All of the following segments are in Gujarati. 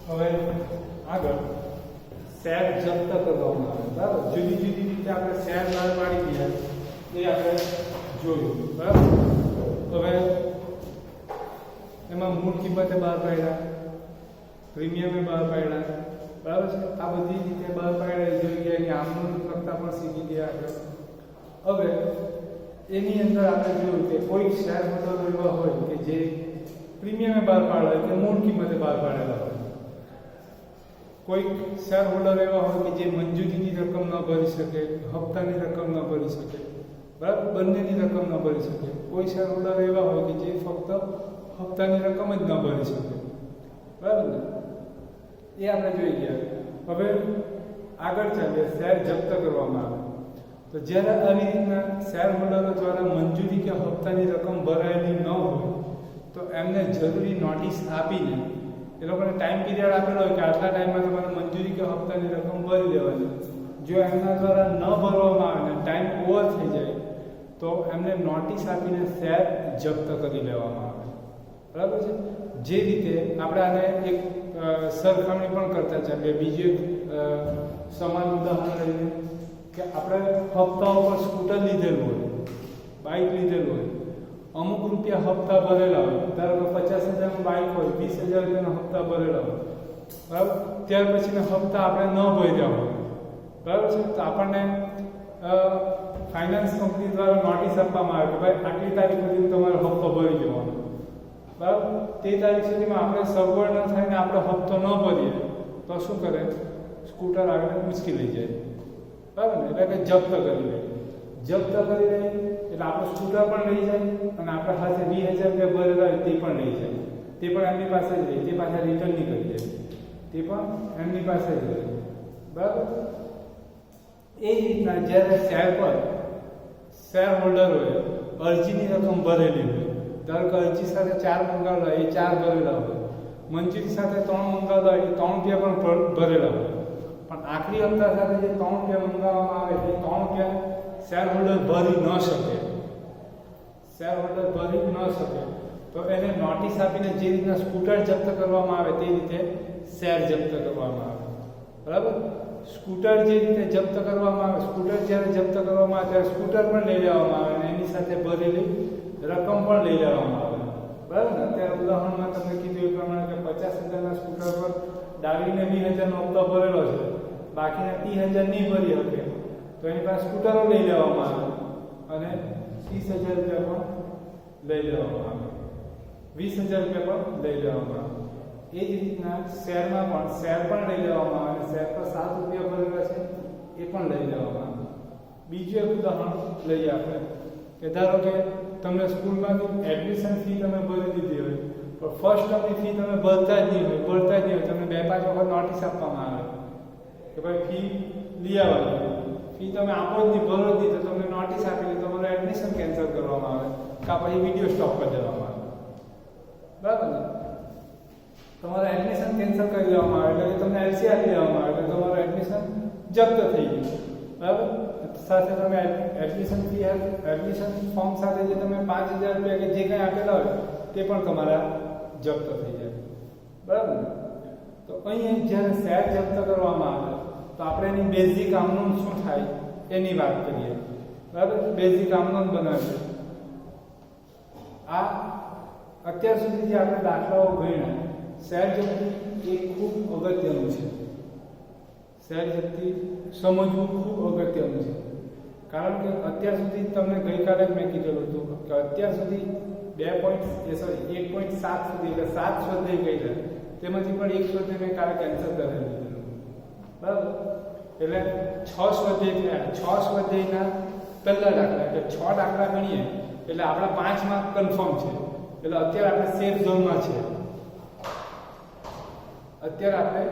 હવે આગળ શેર જપ્ત કરવામાં આવે, બરાબર. જુદી જુદી રીતે આપણે શેર બહાર પાડી દીધા એ આપણે જોયું, બરાબર. હવે એમાં મૂળ કિંમતે બહાર પાડ્યા, પ્રીમિયમે બહાર પાડ્યા, બરાબર છે. આ બધી રીતે બહાર પાડ્યા જોઈ ગયા કે આમનું લખતા પણ શીખી ગયા આપણે. હવે એની અંદર આપણે જોયું કે કોઈ શેર હોલ્ડર એવા હોય કે જે પ્રીમિયમે બહાર પાડેલા કે મૂળ કિંમતે બહાર પાડેલા હોય. કોઈક શેર હોલ્ડર એવા હોય કે જે મંજૂરીની રકમ ન ભરી શકે, હપ્તાની રકમ ન ભરી શકે, બરાબર, બંનેની રકમ ન ભરી શકે. કોઈ શેર હોલ્ડર એવા હોય કે જે ફક્ત હપ્તાની રકમ જ ન ભરી શકે, બરાબર ને. એ આપણે જોઈ ગયા. હવે આગળ ચાલીએ, શેર જપ્ત કરવામાં આવે તો જ્યારે આવી રીતના શેર હોલ્ડરો દ્વારા મંજૂરી કે હપ્તાની રકમ ભરાયેલી ન હોય તો એમને જરૂરી નોટિસ આપીને એ લોકોને ટાઈમ પીરિયડ આપેલો હોય કે આટલા ટાઈમમાં તમારે મંજૂરી કે હપ્તાની રકમ ભરી દેવાની. જો એમના દ્વારા ન ભરવામાં આવે ને ટાઈમ ઓવર થઈ જાય તો એમને નોટિસ આપીને શેર જપ્ત કરી લેવામાં આવે, બરાબર છે. જે રીતે આપણે આને એક સરખામણી પણ કરતા ચાલીએ. બીજું એક સમાન ઉદાહરણ લઈને કે આપણે હપ્તાઓ પર સ્કૂટર લીધેલું હોય, બાઇક લીધેલું હોય, અમુક રૂપિયા હપ્તા ભરેલા હોય. ધારો કે 50,000નું બાઇક હોય, 20,000 રૂપિયાના હપ્તા ભરેલા હોય, બરાબર. ત્યાર પછીના હપ્તા આપણે ન ભર્યા હોય, બરાબર છે, તો આપણને ફાઇનાન્સ કંપની દ્વારા નોટિસ આપવામાં આવે કે ભાઈ આટલી તારીખ સુધી તમારે હપ્તો ભરી દેવાનો, બરાબર. તે તારીખ સુધીમાં આપણે સગવડ ન થાય ને આપણે હપ્તો ન ભરીએ તો શું કરે, સ્કૂટર આગળ ઉંચકી લઈ જાય, બરાબર ને. એટલે કે જપ્ત કરી લે. જપ્ત કરી લે એટલે આપણું સ્કૂટર પણ લઈ જાય અને આપણે સાથે 20,000 રૂપિયા ભરેલા હોય તે પણ લઈ જાય. તે પણ એમની પાસે જ રહે, તે પાછા રિટર્ન નહીં કરી જાય, તે પણ એમની પાસે જ રહે, બરાબર. એ જ રીતના જ્યારે શેર પર શેર હોલ્ડરોએ અરજીની રકમ ભરેલી હોય, ધારો કે અરજી સાથે 4 મંગાવેલા હોય, એ 4 ભરેલા હોય, મંજૂરી સાથે 3 મંગાવેલા હોય, એ 3 રૂપિયા પણ ભરેલા હોય. પણ આખરી હપ્તા સાથે જે 3 રૂપિયા મંગાવવામાં આવે તે 3 રૂપિયા શેર હોલ્ડર ભરી ન શકે, શેર હોલ્ડર ભરી ન શકે તો એને નોટિસ આપીને જે રીતના સ્કૂટર જપ્ત કરવામાં આવે તે રીતે શેર જપ્ત કરવામાં આવે, બરાબર. સ્કૂટર જે રીતે જપ્ત કરવામાં આવે, સ્કૂટર જ્યારે જપ્ત કરવામાં આવે ત્યારે સ્કૂટર પણ લઈ લેવામાં આવે અને એની સાથે ભરેલી રકમ પણ લઈ લેવામાં આવે, બરાબર ને. અત્યારે ઉદાહરણમાં તમને કીધું એ પ્રમાણે કે 50,000ના સ્કૂટર પર ડાળીને 20,000નો હપ્તો ભરેલો છે, બાકીના 30,000 નહીં ભરી શકે તો એની પાસે સ્કૂટરો લઈ લેવામાં આવે અને 30,000 રૂપિયા પણ લઈ લેવામાં આવે, 20,000 રૂપિયા પણ લઈ લેવામાં આવે. એ જ રીતના શેરમાં પણ શેર પણ લઈ લેવામાં આવે, શેર પર 7 રૂપિયા ભરેલા છે એ પણ લઈ લેવામાં આવે. બીજું એક ઉદાહરણ લઈએ આપણે કે ધારો કે તમને સ્કૂલમાંથી એડમિશન ફી તમે ભરી દીધી હોય પણ ફર્સ્ટ ટર્મની ફી તમે ભરતા જ નહીં હોય, તમને 2-5 વખત નોટિસ આપવામાં આવે કે ભાઈ ફી લઈ આવવાની, ફી તમે આપો જ નહીં, ભરો જ નહીં, તો તમને નોટિસ આપીને તમારું એડમિશન કેન્સલ કરવામાં આવે કાં પછી વિડીયો સ્ટોપ કરી દેવામાં આવે, બરાબર ને. તમારું એડમિશન કેન્સલ કરી દેવામાં આવે એટલે તમને એલસી આપી દેવામાં આવે એટલે તમારું એડમિશન જપ્ત થઈ ગયું, બરાબર. સાથે તમે એડમિશન ફોર્મ સાથે જે તમે 5,000 રૂપિયા કે જે કંઈ આપેલા હોય તે પણ તમારા જપ્ત થઈ જાય, બરાબર ને. તો અહીં જ્યારે શેર જપ્ત કરવામાં આવે તો આપણે એની બેઝિક આમનોંધ શું થાય એની વાત કરીએ, બરાબર. બેઝિક આમનોંધ બનાવીએ. આ અત્યાર સુધી જે આપણે દાખલાઓ ગણ્યા, શેર જપ્તી એ ખૂબ અગત્યનું છે. શેર જપ્તી સમજવું ખૂબ અગત્યનું છે કારણ કે અત્યાર સુધી તમને ગઈકાલે જ મેં કીધેલું હતું કે અત્યાર સુધી 1.7 સુધી એટલે 7 સ્વાધ્યાય ગયેલા, તેમાંથી પણ 1 સ્વાધ્યાય મેં કાલે કેન્સલ કરી દીધેલું, બરાબર. એટલે 6 સ્વાધ્યાય થયા. 6 સ્વાધ્યાયના પહેલા દાખલા એટલે 6 દાખલા ગણીએ એટલે આપણા 5 માર્ક કન્ફર્મ છે. એટલે અત્યારે આપણે સેફ ઝોનમાં છે, અત્યારે આપણે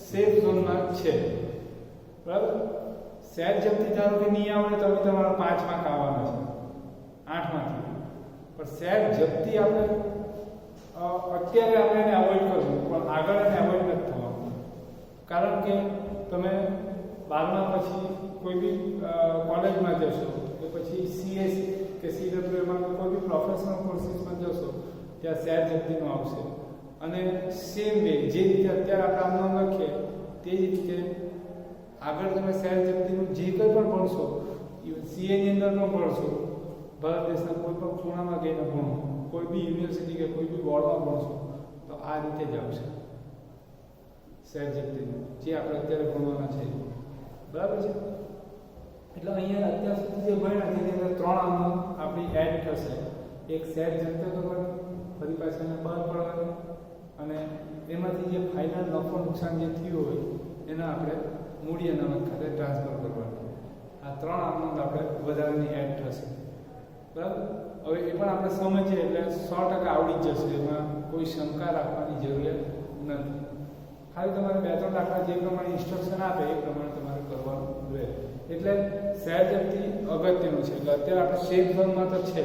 સેફ ઝોનમાં છે, બરાબર. શેર જપ્તી ધારો કે નહીં આવડે તો તમારા 5 માર્ક આવવાના છે 8 માંથી. પણ શેર જપ્તી આપણે અત્યારે આપણે એને અવોઇડ કરવું પણ આગળ એને અવોઇડ નથી થવાનું કારણ કે તમે 12મા પછી કોઈ બી કોલેજમાં જશો કે પછી CS કે CWA માં કોઈ બી પ્રોફેશનલ કોર્સીસમાં જશો ત્યાં શેર જપ્તીનું આવશે અને સેમ વે જે રીતે અત્યારે આપણે આમ નામ લખીએ તે જ રીતે આગળ તમે શહેર જપ્તીનું જે કંઈ પણ ભણશો, સીએ ની અંદર ન ભણશો, ભારત દેશના કોઈ પણ ખૂણામાં ગઈને ભણો, કોઈ બી યુનિવર્સિટી કે કોઈ બી બોર્ડમાં ભણશો તો આ રીતે જ આવશે શહેર જપ્તીનું, જે આપણે અત્યારે ભણવાના છે, બરાબર છે. એટલે અહીંયા અત્યાર સુધી જે ભણ્યા તેની અંદર 3 આમનો આપણી એડ થશે. એક શહેર જપ્ત કરવાની, ફરી પાછા એને બહાર પાડવાની, અને એમાંથી જે ફાઇનલ નફો નુકસાન જે થયું હોય એને આપણે મૂડી અનામત ખાતે ટ્રાન્સફર કરવાનું. આ 3 આમનો આપણે વધારાની એડ થશે, બરાબર. હવે એ પણ આપણે સમજીએ એટલે 100% આવડી જ જશે, એમાં કોઈ શંકા રાખવાની જરૂરિયાત નથી. ખાલી તમારે 2-3 દાખલા જે પ્રમાણે ઇન્સ્ટ્રક્શન આપે એ પ્રમાણે તમારે કરવાનું રહે. એટલે શહેર જપ્તી અગત્યનું છે. એટલે અત્યારે આપણે સેફ ઝોનમાં તો છે,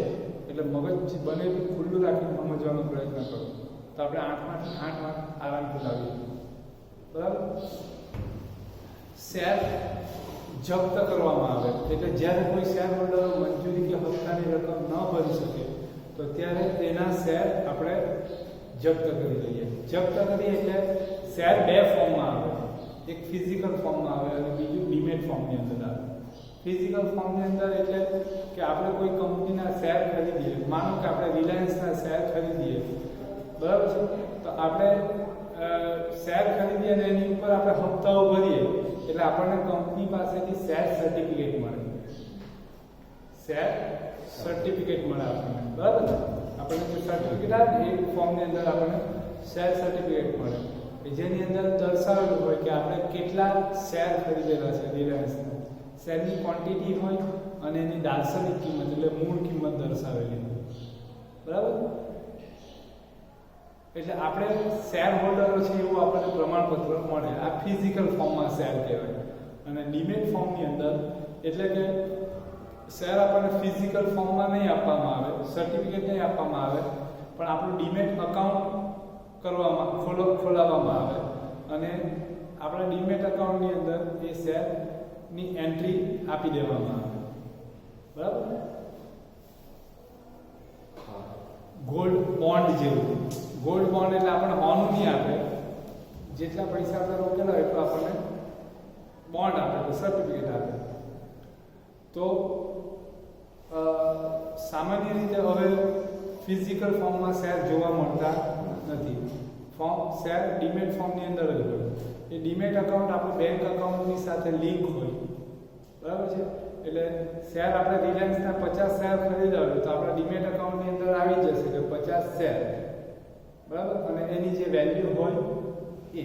એટલે મગજ બને એટલું ખુલ્લું રાખીને સમજવાનો પ્રયત્ન કરો તો આપણે 8માંથી 8 માર્ક આરામથી લાવીએ, બરાબર. શેર જપ્ત કરવામાં આવે એટલે જ્યારે કોઈ શેર હોલ્ડરો મંજૂરી કે હપ્તાની રકમ ન ભરી શકે તો ત્યારે તેના શેર આપણે જપ્ત કરી લઈએ. જપ્ત કરીએ એટલે શેર 2 ફોર્મમાં આવે, એક ફિઝિકલ ફોર્મમાં આવે અને બીજું ડીમેટ ફોર્મની અંદર આવે. ફિઝિકલ ફોર્મની અંદર એટલે કે આપણે કોઈ કંપનીના શેર ખરીદીએ, માનો કે આપણે રિલાયન્સના શેર ખરીદીએ, બરાબર છે, તો આપણે શેર ખરીદીએ અને એની ઉપર આપણે હપ્તાઓ ભરીએ એટલે આપણને કંપની પાસેથી શેર સર્ટિફિકેટ મળે. શેર સર્ટિફિકેટ મળે આપણને, બરાબર. આપણને જે સર્ટિફિકેટ આવે એ ફોર્મની અંદર આપણને શેર સર્ટિફિકેટ મળે, જેની અંદર દર્શાવેલું હોય કે આપણે કેટલા શેર ખરીદેલા છે રિલાયન્સના. શેરની ક્વોન્ટિટી હોય અને એની દાર્શનિક કિંમત એટલે મૂળ કિંમત દર્શાવેલી હોય, બરાબર. એટલે આપણે શેર હોલ્ડરો છે એવું આપણને પ્રમાણપત્ર મળે. આ ફિઝિકલ ફોર્મમાં શેર કહેવાય. અને ડીમેટ ફોર્મની અંદર એટલે કે શેર આપણને ફિઝિકલ ફોર્મમાં નહીં આપવામાં આવે, સર્ટિફિકેટ નહીં આપવામાં આવે, પણ આપણું ડીમેટ અકાઉન્ટ ખોલાવવામાં આવે અને આપણા ડીમેટ અકાઉન્ટની અંદર એ શેરની એન્ટ્રી આપી દેવામાં આવે, બરાબર. ગોલ્ડ બોન્ડ જેવું. ગોલ્ડ બોન્ડ એટલે આપણને હોનું નહીં આપે, જેટલા પૈસા આપણે રોકેલા હોય એટલું આપણને બોન્ડ આપે, સર્ટિફિકેટ આપે. તો સામાન્ય રીતે હવે ફિઝિકલ ફોર્મમાં શેર જોવા મળતા નથી. શેર ડીમેટ ફોર્મની અંદર જ હોય. એ ડીમેટ અકાઉન્ટ આપણું બેંક અકાઉન્ટની સાથે લિંક હોય, બરાબર છે. એટલે શેર આપણે રિલાયન્સના 50 શેર ખરીદ્યા હોય તો આપણા ડીમેટ અકાઉન્ટની અંદર આવી જશે કે 50 શેર, બરાબર. અને એની જે વેલ્યુ હોય એ,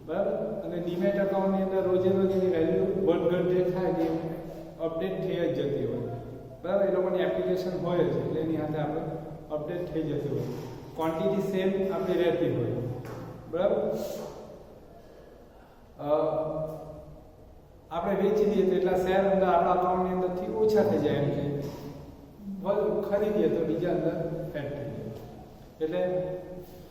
બરાબર. અને ડીમેટ અકાઉન્ટની અંદર રોજે રોજ એની વેલ્યુ વધઘટ જે થાય એ અપડેટ થઈ જ જતી હોય, બરાબર. એ લોકોની એપ્લિકેશન હોય જ એટલે એની સાથે આપણે અપડેટ થઈ જતી હોય. ક્વોન્ટિટી સેમ આપણી રહેતી હોય, બરાબર. આપણે વેચી દઈએ તો એટલા શેર અંદર આપણા અકાઉન્ટની અંદરથી ઓછા થઈ જાય, એમ કે ખરીદીએ તો બીજા અંદર એડ થઈ જાય. એટલે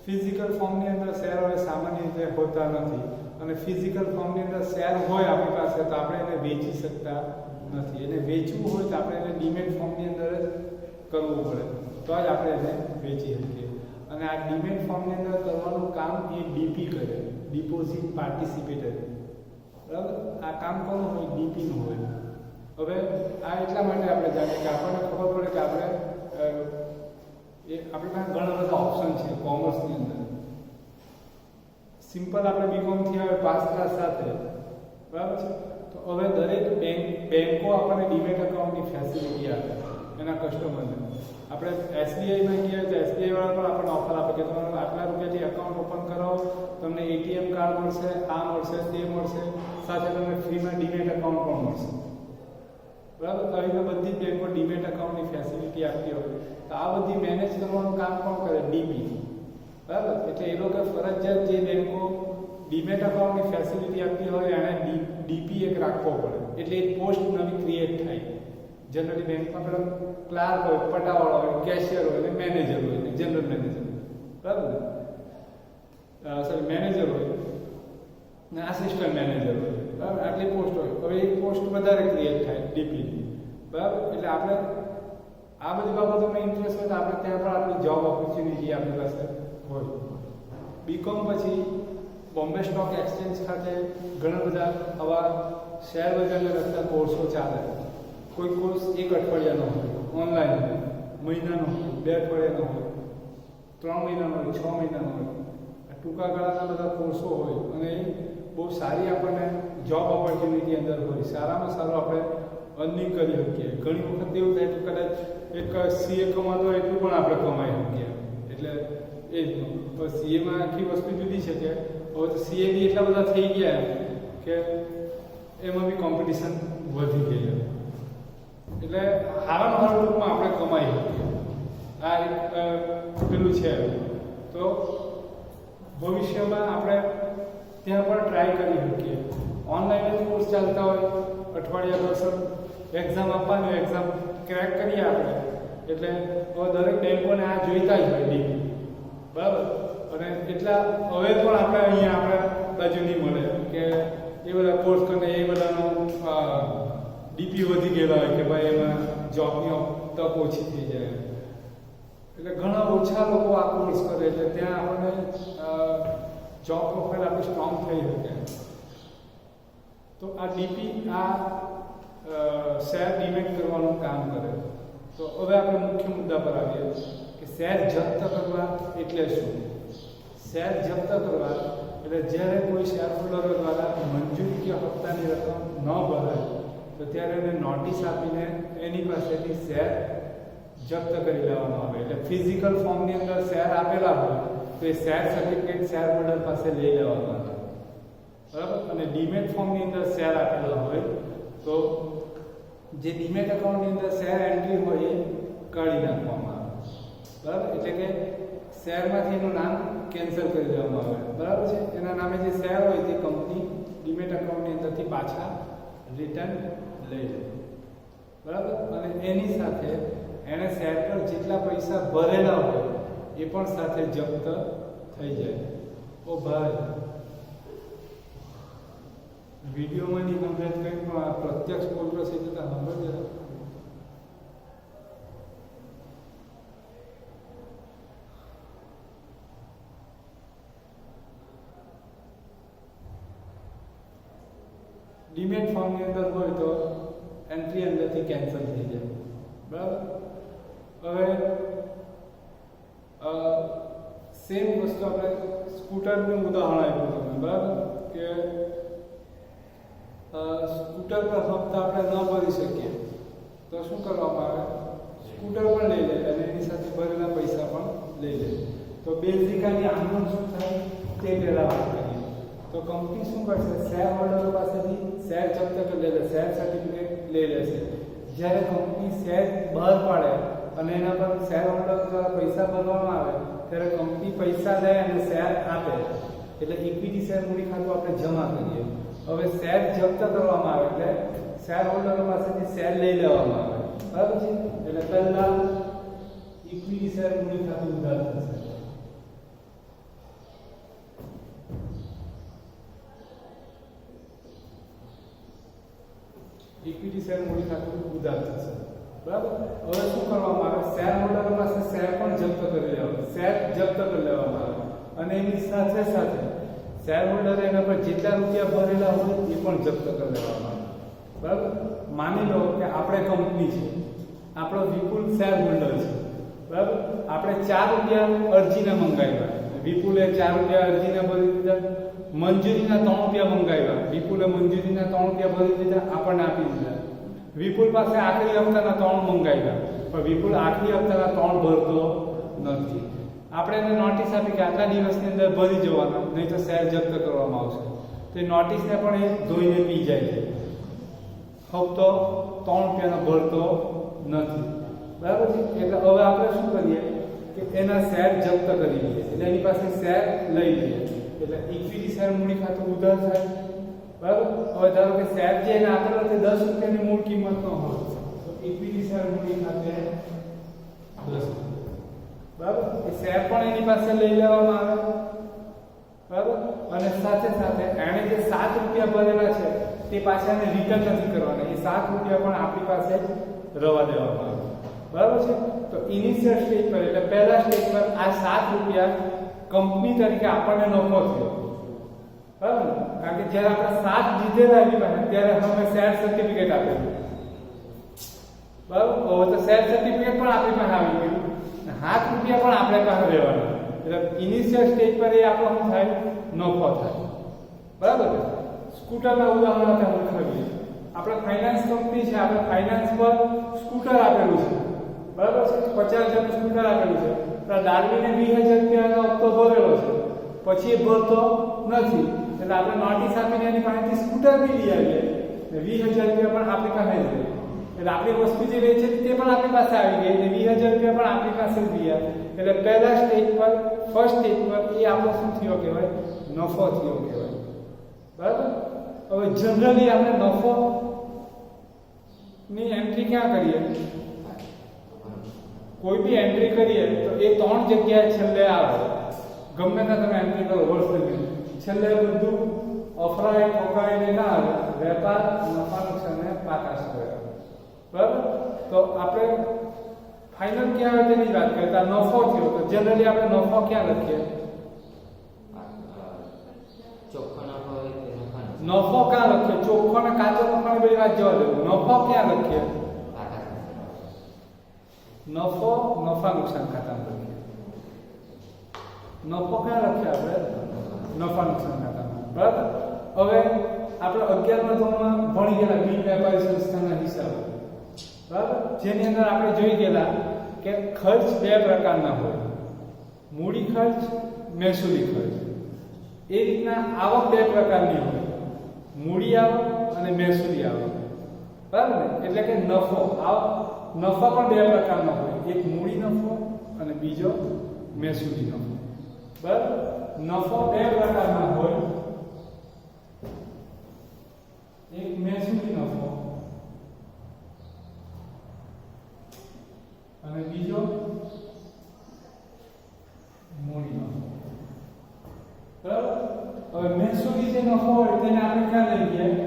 ફિઝિકલ ફોર્મની અંદર શેર હવે સામાન્ય રીતે હોતા નથી, અને ફિઝિકલ ફોર્મની અંદર શેર હોય આપણી પાસે તો આપણે એને વેચી શકતા નથી. એને વેચવું હોય તો આપણે એને ડીમેટ ફોર્મની અંદર જ કરવું પડે, તો જ આપણે એને વેચી શકીએ. અને આ ડીમેટ ફોર્મની અંદર કરવાનું કામ એ ડીપી કરે, ડિપોઝિટ પાર્ટિસિપેટર, બરાબર. આ કામ કોનું હોય? ડીપીનું હોય. હવે આ એટલા માટે આપણે જાણીએ કે આપણને ખબર પડે કે આપણે આપણી પાસે ઘણા બધા ઓપ્શન છે કોમર્સની અંદર. સિમ્પલ આપણે બીકોમ થી આવે પાસ ક્લાસ સાથે, બરાબર છે. તો હવે દરેક બેંકો આપણને ડીમેટ અકાઉન્ટની ફેસિલિટી આપે એના કસ્ટમરને. આપણે એસબીઆઈમાં ગયા તો એસબીઆઈ વાળા પણ આપણને ઓફર આપે કે તમારે આટલા રૂપિયાથી એકાઉન્ટ ઓપન કરાવો, તમને એટીએમ કાર્ડ મળશે, આ મળશે, તે મળશે, સાથે તમને ફ્રીમાં ડીમેટ એકાઉન્ટ પણ મળશે, બરાબર. આવી રીતે બધી જ બેંકો ડીમેટ એકાઉન્ટની ફેસિલિટી આપતી હોય તો આ બધી મેનેજ કરવાનું કામ કોણ કરે? ડીપી, બરાબર. એટલે એ લોકો ફરજિયાત જે બેંકો ડીમેટ એકાઉન્ટની ફેસિલિટી આપતી હોય એને ડીપી એક રાખવો પડે. એટલે એક પોસ્ટ નવી ક્રિએટ થાય. જનરલી બેંકમાં પેલા ક્લાર્ક હોય, પટાવાળા હોય, કેશિયર હોય અને મેનેજર હોય, જનરલ મેનેજર, બરાબર. સોરી મેનેજર હોય ને આસિસ્ટન્ટ મેનેજર હોય, બરાબર. આટલી પોસ્ટ હોય. હવે એક પોસ્ટ વધારે ક્રિએટ થાય ડીપી, બરાબર. એટલે આપણે આ બધી બાબતોમાં ઇન્ટરેસ્ટ હોય તો આપણે ત્યાં પણ આપણી જોબ ઓપોર્ચ્યુનિટી આપણી પાસે હોય. બીકોમ પછી બોમ્બે સ્ટોક એક્સચેન્જ ખાતે ઘણા બધા આવા શેર બજારને લગતા કોર્સો ચાલે. કોઈ કોર્સ 1 અઠવાડિયાનો હોય, ઓનલાઈન મહિનાનો હોય, 2 અઠવાડિયાનો હોય, 3 મહિનાનો હોય, 6 મહિનાનો હોય. ટૂંકા ગાળાના બધા કોર્સો હોય અને બહુ સારી આપણને જોબ ઓપોર્ચ્યુનિટી અંદર હોય. સારામાં સારું આપણે અર્નિંગ કરી શકીએ. ઘણી વખત એવું થાય કે કદાચ એક સીએ કમાતો હોય એટલું પણ આપણે કમાઈ શકીએ. એટલે એ જ સીએમાં આખી વસ્તુ જુદી છે કે હવે તો સીએ બી એટલા બધા થઈ ગયા કે એમાં બી કોમ્પિટિશન વધી ગઈ છે. એટલે હારામાં હારું ટૂંકમાં આપણે કમાઈ શકીએ. આ એક પેલું છે. તો ભવિષ્યમાં આપણે ત્યાં પણ ટ્રાય કરી શકીએ. ઓનલાઈન કોર્સ ચાલતા હોય, અઠવાડિયા દરસર એક્ઝામ આપવાની, એક્ઝામ ક્રેક કરીએ આપણે એટલે દરેક બેંકોને આ જોઈતા જ હોય ડીપી, બરાબર. અને એટલા હવે પણ આપણે અહીંયા આપણે બાજુ નહીં મળે કે એ બધા કોર્સ કરીને એ બધાનો ડીપી વધી ગયેલા હોય કે ભાઈ એમાં જોબની તક ઓછી થઈ જાય. એટલે ઘણા ઓછા લોકો આ કોર્સ કરે એટલે ત્યાં આપણને જોબ પ્રોફાઇલ આપણી સ્ટ્રોંગ થઈ શકે. તો આ ડીપી આ શેર ડિમેટ કરવાનું કામ કરે. તો હવે આપણે મુખ્ય મુદ્દા પર આવીએ કે શેર જપ્ત કરવા એટલે શું. શેર જપ્ત કરવા એટલે જ્યારે કોઈ શેર હોલ્ડરો દ્વારા મંજૂરી કે હપ્તાની રકમ ન ભરાય તો ત્યારે એને નોટિસ આપીને એની પાસેથી શેર જપ્ત કરી લેવામાં આવે. એટલે ફિઝિકલ ફોર્મની અંદર શેર આપેલા હોય તો એ શેર સર્ટિફિકેટ શેર હોલ્ડર પાસે લઈ લેવામાં આવે, બરાબર. અને ડીમેટ ફોર્મની અંદર શેર આપેલા હોય તો જે ડીમેટ એકાઉન્ટની અંદર શેર એન્ટ્રી હોય એ કાઢી નાખવામાં આવે, બરાબર. એટલે કે શેરમાંથી એનું નામ કેન્સલ કરી દેવામાં આવે, બરાબર છે. એના નામે જે શેર હોય તે કંપની ડીમેટ એકાઉન્ટની અંદરથી પાછા રિટર્ન લઈ લે, બરાબર. અને એની સાથે એણે શેર પર જેટલા પૈસા ભરેલા હોય એ પણ સાથે જપ્ત થઈ જાય. ઓ ભાઈ, વિડીયોમાં નહીં સંભળાય કંઈ પણ પ્રત્યક્ષ બોલતો છે તો સાંભળજો. ડીમેટ ફોર્મની અંદર હોય તો એન્ટ્રી અંદરથી કેન્સલ થઈ જાય, બરાબર. હવે સેમ વસ્તુ આપણે સ્કૂટરનું ઉદાહરણ આપ્યું તમને, બરાબર. કે સ્કૂટર પર હપ્તા આપણે ન ભરી શકીએ તો શું કરવામાં આવે, સ્કૂટર પણ લઈ લે અને એની સાથે ભરેલા પૈસા પણ લઈ લે. તો બેઝિકલી આનું શું થાય તે પહેલાં વાત કરીએ. તો કંપની શું કરશે, શેર હોલ્ડરો પાસેથી શેર જપ્ત કરી લે, શેર સર્ટિફિકેટ લઈ લેશે. જ્યારે કંપની શેર બહાર પાડે અને એના પર શેર હોલ્ડર દ્વારા પૈસા ભરવામાં આવે ત્યારે કંપની પૈસા લે અને શેર આપે, એટલે ઇક્વિટી શેર મૂડી ખાતું આપણે જમા કરીએ. હવે શેર જપ્ત કરવામાં આવે એટલે શેર હોલ્ડરો પાસેથી શેર લઈ લેવામાં આવે, બરાબર છે. એટલે પહેલા ઇક્વિટી શેર મૂડી ખાતું ઉધાર થશે. ઇક્વિટી શેર મૂડી ખાતું ઉધાર થશે, બરાબર. હવે શું કરવામાં આવે, શેર હોલ્ડરો પાસે શેર પણ જપ્ત કરી લેવામાં, શેર જપ્ત કરી લેવામાં આવે અને એની સાથે સાથે શેર હોલ્ડર એના પર જેટલા રૂપિયા ભરેલા હોય એ પણ જપ્ત કરી લેવામાં આવે, બરાબર. માની લો કે આપણે કંપની છે, આપણો વિપુલ શેર હોલ્ડર છે, બરાબર. આપણે 4 રૂપિયા અરજીના મંગાવ્યા, વિપુલે 4 રૂપિયા અરજીના ભરી દીધા. મંજૂરીના 3 રૂપિયા મંગાવ્યા, વિપુલે મંજૂરીના 3 રૂપિયા ભરી દીધા, આપણને આપી દીધા. વિપુલ પાસે આખરી હપ્તાના 3 મંગાવ્યા પણ વિપુલ આખરી હપ્તાના 3 ભરતો નથી. આપણે એને નોટિસ આપી કે આટલા દિવસની અંદર ભરી જવાના, નહીં તો શેર જપ્ત કરવામાં આવશે. તો એ નોટિસને પણ એ ધોઈને પી જાય છે. હપ્તો 3 રૂપિયાનો ભરતો નથી, બરાબર છે. એટલે હવે આપણે શું કરીએ કે એના શેર જપ્ત કરી દઈએ, એટલે એની પાસે શેર લઈ લઈએ, એટલે ઇક્વિટી શેર મૂડી ખાતું ઉધાર થાય, બરાબર. હવે ધારો કે શેર જે એને આપેલો તે 10 રૂપિયાની મૂળ કિંમતનો હોય તો ઇક્વિટી શેર મૂડી ખાતે 10 રૂપિયા, બરાબર. એ શેર પણ એની પાસે લઈ લેવામાં આવે, બરાબર. અને સાથે સાથે એણે જે 7 રૂપિયા ભરેલા છે તે પાછા એને રિટર્ન નથી કરવાના, એ 7 રૂપિયા પણ આપણી પાસે રવા દેવામાં આવે, બરાબર છે. તો ઇનિશિયલ સ્ટેજ પર એટલે પહેલા સ્ટેજ પર આ 7 રૂપિયા કંપની તરીકે આપણને નફો થયો, બરાબર ને? કારણ કે જ્યારે આપણે 7 લીધેલા એની પાસે ત્યારે અમે શેર સર્ટિફિકેટ આપેલું, બરાબર? હવે તો શેર સર્ટિફિકેટ પણ આપણી પાસે આવી ગયું, ₹7 પણ આપણે પાસે રહેવાના. એટલે ઇનિશિયલ સ્ટેજ પર એ આપણો શું થાય? નફો થાય, બરાબર? સ્કૂટરના ઉદાહરણ આપણે ખરીએ, આપણે ફાઇનાન્સ કંપની છે, આપણે ફાઇનાન્સ પર સ્કૂટર આપેલું છે, બરાબર છે? 50,000 સ્કૂટર આપેલું છે, તો ડાર્વીને ₹20,000 હપ્તો ભરેલો છે, પછી એ ભરતો નથી, એટલે આપણે નોટિસ આપીને એની પાસેથી સ્કૂટર બી લઈ આવીએ, ₹20,000 પણ આપણી પાસે જ રહે. એટલે આપણી વસ્તુ જે વેચેલી તે પણ આપણી પાસે આવી ગઈ, એટલે ₹20,000 પણ આપણી પાસે જ રહ્યા. એટલે પહેલા સ્ટેજ પર, ફર્સ્ટ સ્ટેજ પર એ આપણો શું થયો કહેવાય? નફો થયો કહેવાય, બરાબર? હવે જનરલી આપણે નફો ની એન્ટ્રી ક્યાં કરીએ? કોઈ બી એન્ટ્રી કરીએ તો એ 3 જગ્યાએ છેલ્લે આવે. ગમે ત્યાં તમે એન્ટ્રી કરો હોલસેલની, છેલ્લે બધું અફરાય ફોકાઈને ના આવે, વેપાર, નફા નુકસાન ને પાકા સૂત્ર, બરાબર? તો આપણે ફાઇનલ ક્યાં આવે તેની વાત કરીએ તો નફો થયો, તો જનરલી આપણે નફો ક્યાં લખીએ? નફો ક્યાં લખીએ? ચોખ્ખો અને કાચો નફાની બધી વાત જવા દેવું. નફો ક્યાં લખીએ? નફો નફા નુકસાન ખાતામાં લખીએ. નફો ક્યાં લખીએ આપણે? નફા નુકસાન ખાતામાં, બરાબર? હવે આપણે 11મા ધોરણમાં ભણી ગયેલા બિન વેપારી સંસ્થાના હિસાબો, બરાબર? જેની અંદર આપણે જોઈ ગયેલા કે ખર્ચ 2 પ્રકારના હોય, મૂડી ખર્ચ, મહેસૂલી ખર્ચ. એ રીતના આવક 2 પ્રકારની હોય, મૂડી આવક અને મહેસૂલી આવક, બરાબર ને? એટલે કે નફો નફા પણ 2 પ્રકારનો હોય, એક મૂડી નફો અને બીજો મહેસૂલી નફો, બરાબર? નફો 2 પ્રકારના હોય, એક મહેસૂલી નફો અને બીજો મૂડી નફો, બરાબર? હવે મહેસૂલી જે નફો હોય તેને આપણે ક્યાં લઈ ગયા?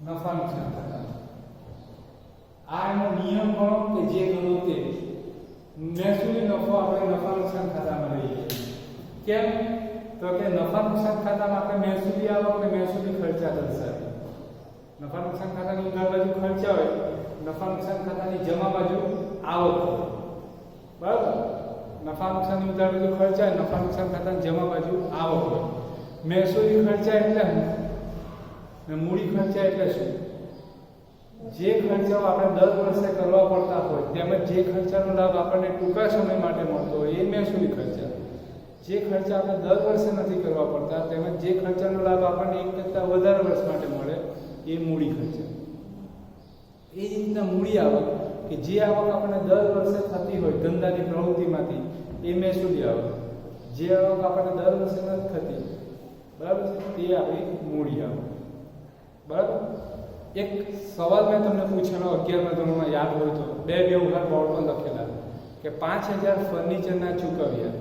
નફા નુકસાન ખાતા. આ એનો નિયમ ગણો કે જે ગણો તે, મહેસૂલી નફો આપણે નફા નુકસાન ખાતામાં લઈએ. કેમ? તો કે નફા નુકસાન ખાતામાં આપણે મહેસૂલી આવક અને મહેસૂલી ખર્ચા દર્શાવીએ. નફા નુકસાન ખાતાની ઉધાર બાજુ ખર્ચા હોય, નફા નુકસાન ખાતાની જમા બાજુ આવક હોય, બરાબર? નફા નુકસાનની ઉધાર બાજુ ખર્ચા હોય, નફા નુકસાન ખાતાની જમા બાજુ આવક હોય. મહેસૂલી ખર્ચા એટલે ને મૂડી ખર્ચા એટલે શું? જે ખર્ચાઓ આપણે દર વર્ષે કરવા પડતા હોય તેમજ જે ખર્ચાનો લાભ આપણને ટૂંકા સમય માટે મળતો હોય એ મહેસૂલી ખર્ચા. જે ખર્ચા આપણે દર વર્ષે નથી કરવા પડતા તેમજ જે ખર્ચાનો લાભ આપણને 1 કરતાં વધારે વર્ષ માટે મળે એ મૂડી ખર્ચા. એ જ રીતના મૂડી આવક કે જે આવક આપણને દર વર્ષે થતી હોય ધંધાની પ્રવૃત્તિમાંથી એ મહેસૂલી આવક. જે આવક આપણને દર વર્ષે નથી થતી, બરાબર છે, તે આપણી મૂડી આવક, બરાબર? એક સવાલ મેં તમને પૂછેલો 11મા ધોરણમાં યાદ હોય તો, 2 વ્યવહાર બોર્ડ પર લખેલા કે 5,000 ફર્નિચરના ચૂકવ્યા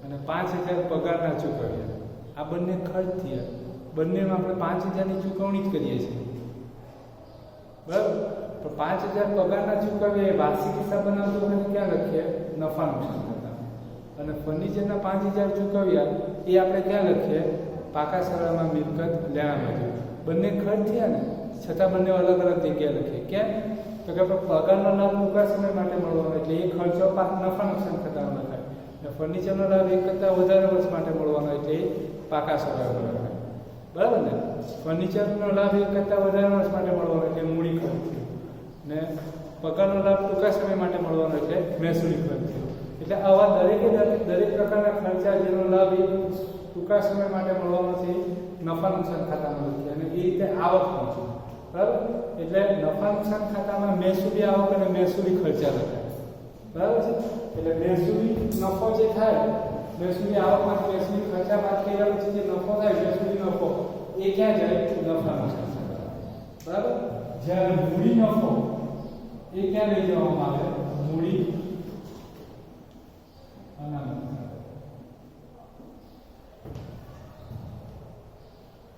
અને 5,000 પગારના ચૂકવ્યા. આ બંને ખર્ચ થયા, બંનેમાં આપણે 5,000ની ચૂકવણી જ કરીએ છીએ, બરાબર? તો 5,000 પગારના ચૂકવ્યા એ વાર્ષિક હિસાબ બનાવતો વખતે ક્યાં લખીએ? નફા નુકસાન ખાતા. અને ફર્નિચરના 5,000 ચૂકવ્યા એ આપણે ક્યાં લખીએ? પાકા સરવાળામાં મિલકત લેવામાં જોઈએ. બંને ખર્ચ થયા ને, છતાં બંને અલગ અલગ જગ્યાએ લખીએ. કેમ? તો કે પગારનો લાભ ટૂંકા સમય માટે મળવાનો એટલે એ ખર્ચો નફા નુકસાન ખાતામાં લખાય. અને ફર્નિચરનો લાભ 1 કરતાં વધારે વર્ષ માટે મળવાનો એટલે એ પાકા સરવાળામાં લખાય, બરાબર ને? ફર્નિચરનો લાભ 1 કરતાં વધારે વર્ષ માટે મળવાનો એટલે મૂડી ખર્ચ થયો, ને પગારનો લાભ ટૂંકા સમય માટે મળવાનો એટલે મહેસૂલી ખર્ચ થયો. એટલે આવા દરેક પ્રકારના ખર્ચા જેનો લાભ ટૂંકા સમય માટે મળવાનો છે નફા નુકસાન ખાતામાં લખીએ. અને એ રીતે આવક પણ છે, બરાબર? એટલે નફા નુકસાન ખાતામાં મહેસૂલી આવક અને મહેસૂલી ખર્ચા લખાય, બરાબર છે? એટલે મહેસૂલી નફો જે થાય, મહેસૂલી આવકમાંથી મહેસૂલી ખર્ચા બાદ કર્યા પછી જે નફો થાય, મહેસૂલી નફો, એ ક્યાં જાય? નફા નુકસાન ખાતામાં, બરાબર? જ્યારે મૂડી નફો એ ક્યાં લઈ જવામાં આવે? મૂડી અનામત,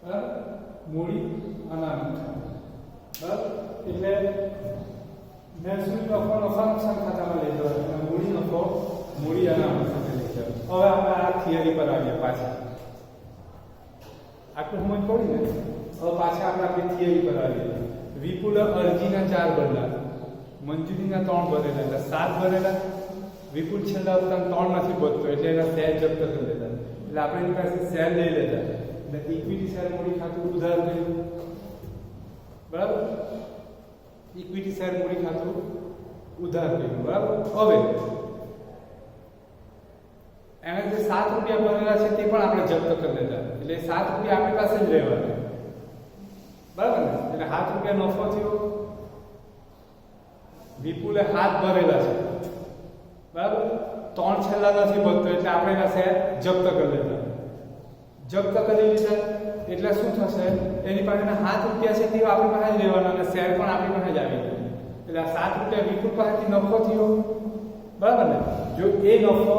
બરાબર? મૂડી અનામત, બરાબર? એટલે મહેસૂલી નફો નફા નુકસાન ખાતામાં લઈ જવાનો અને મૂડી નફો મૂડી અનામત સાથે લઈ જાવ. હવે આપણે આ થિયરી પર આવીએ પાછા. આટલું સમજ પડી ને. હવે પાછા આપણે થિયરી પર આવીએ. વિપુલ અરજીના 4 ભરેલા, મંજૂરીના 3 ભરેલા, એટલે 7 ભરેલા. વિપુલ છેલ્લા વખતે 3 નથી બચતો એટલે એના શેર જપ્ત કરી લેતા. એટલે આપણે એની પાસે શેર લઈ લેતા. એટલે ઇક્વિટી શેર મૂડી ખાતું ઉધાર કર્યું. બરાબર? ઇક્વિટી શેર મૂડી ખાતું ઉધાર કર્યું. બરાબર? હવે એને જે 7 રૂપિયા ભરેલા છે તે પણ આપણે જપ્ત કરી લેતા. એટલે 7 રૂપિયા આપણી પાસે જ રહેવાના. બરાબર ને? એટલે 7 રૂપિયા નફો થયો. વિપુલે 7 ભરેલા છે. બરાબર? 3 છેલ્લા નથી બચતો એટલે આપણે એના શેર જપ્ત કરી લેતા. જપ્ત કરી લીધા એટલે શું થશે? એની પાસેના 7 રૂપિયા છે તે આપણી પાસે જ રહેવાના અને શેર પણ આપણી પાસે જ આવી ગયા. એટલે આ 7 રૂપિયા વિપુલ પાસેથી નફો થયો. બરાબર ને? જો એ નફો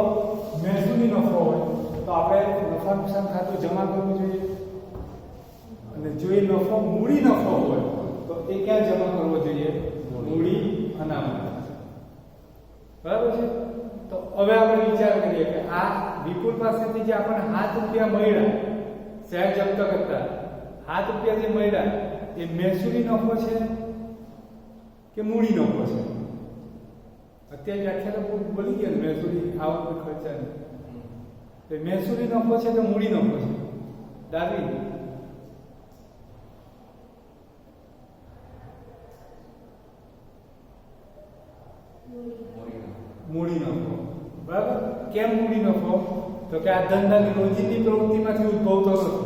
મહેસૂલી નફો હોય તો આપણે નફા નુકસાન ખાતું જમા કરવું જોઈએ. અને જો એ નફો મૂડી નફો હોય તો એ ક્યાં જમા કરવો જોઈએ? મૂડી અનામત. બરાબર છે? તો હવે આપણે વિચાર કરીએ કે આ વિપુલ પાસેથી જે આપણને 7 રૂપિયા મળ્યા શેર જપ્ત કરતા, 7 રૂપિયા જે મળ્યા એ મહેસૂલી નફો છે કે મૂડી નફો છે? અત્યારે વ્યાખ્યા તો બોલી ગયા મહેસૂલી આવક ખર્ચાની. એ મહેસૂલી નફો છે કે મૂડી નફો છે? ડાર્વિન મૂડી નફો. બરાબર? કેમ મૂડી નફો? તો કે આ ધંધાની રોજિંદી પ્રવૃત્તિમાંથી ઉદ્ભવતો નથી,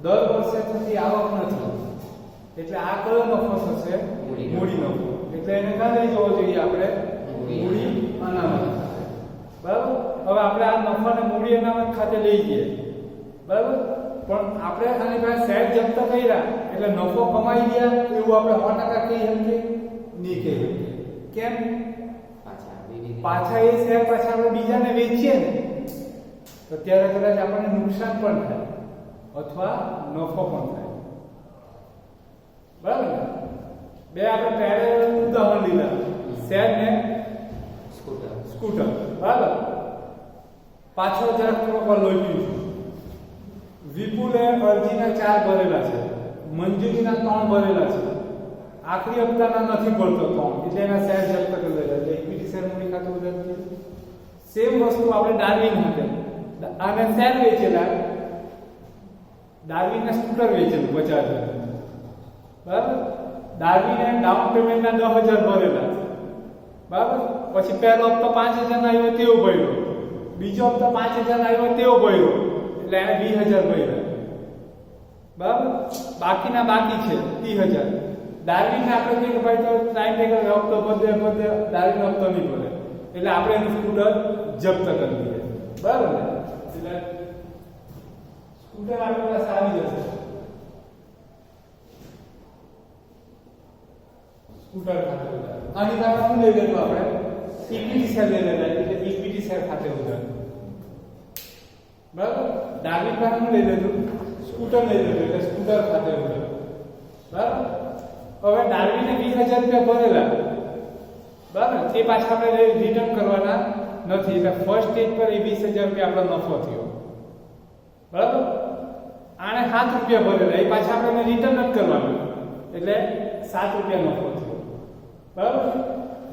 દર વર્ષે થતી આવક નથી. એટલે આ કયો નફો થશે? મૂડી નફો. એટલે એને ક્યાં લઈ જવો જોઈએ આપણે? મૂડી અનામત. બરાબર? હવે આપણે આ નફાને મૂડી અનામત ખાતે લઈ જઈએ. બરાબર? પણ આપણે આની પાસે શેર જપ્ત કર્યા એટલે નફો કમાઈ ગયા એવું આપણે 100% કહી શકીએ? નહીં કહી શકીએ. કેમ? પાછા એ શેર પાછા આપણે બીજાને વેચીએ ને તો ત્યારે કદાચ આપણને નુકસાન પણ થાય અથવા નફો પણ થાય. બરાબર ને? બે આપણે પહેલા ઉદાહરણ લીધા, શેર ને સ્કૂટર. બરાબર? પાછળ જરાક થોડોક લોહી પીવું. વિપુલે અરજીના 4 ભરેલા છે, મંજૂરીના 3 ભરેલા છે, આખરી હપ્તાના નથી ભરતો 3 એટલે એના શેર જપ્ત કરી લેલા. એટલે ઇક્વિટી શેર મૂડી ખાતું ઉધાર થયું. સેમ વસ્તુ આપણે ડાર્વિન hatte આને શેર વેચેલા, ડાર્વિનને સ્કૂટર વેચેલું 50,000. બરાબર? ડાર્વિને ડાઉન પેમેન્ટના 10,000 ભરેલા. બરાબર? પછી પહેલો હપ્તો 5,000 ના આવ્યો તેવો ભર્યો, બીજો હપ્તો 5,000 ના આવ્યો તેવો ભર્યો, એટલે એને 20,000 ભર્યા. બરાબર? બાકીના બાકી છે 30,000. ડાર્વિનને આપણે કહીએ કે ભાઈ તો ટાઈમ ટેકર હપ્તો બધે ડાર્વિન હપ્તો નહીં ભરે એટલે આપણે એનું સ્કૂટર જપ્ત કરી દઈએ. બરાબર ને? એટલે સ્કૂટર આપણી પાસે આવી જશે. સ્કૂટર ખાતે ઉધાર. આની પાસે શું લઈ લેતું આપણે? ઇક્વિટી શેર લઈ લેતા એટલે ઇક્વિટી શેર ખાતે ઉધાર. બરાબર? ડાર્વિન પાસે શું લઈ લેતું? સ્કૂટર લઈ લેતું એટલે સ્કૂટર ખાતે ઉધાર. બરાબર? હવે ડાર્વિને 20,000 રૂપિયા ભરેલા. બરાબર? તે પાછા આપણે રિટર્ન કરવાના નથી એટલે ફર્સ્ટ સ્ટેજ પર એ 20,000 રૂપિયા આપણો નફો થયો. બરાબર? આને 7 રૂપિયા ભરેલા એ પાછા આપણે રિટર્ન જ કરવાનું એટલે 7 રૂપિયા નફો થયો. બરાબર?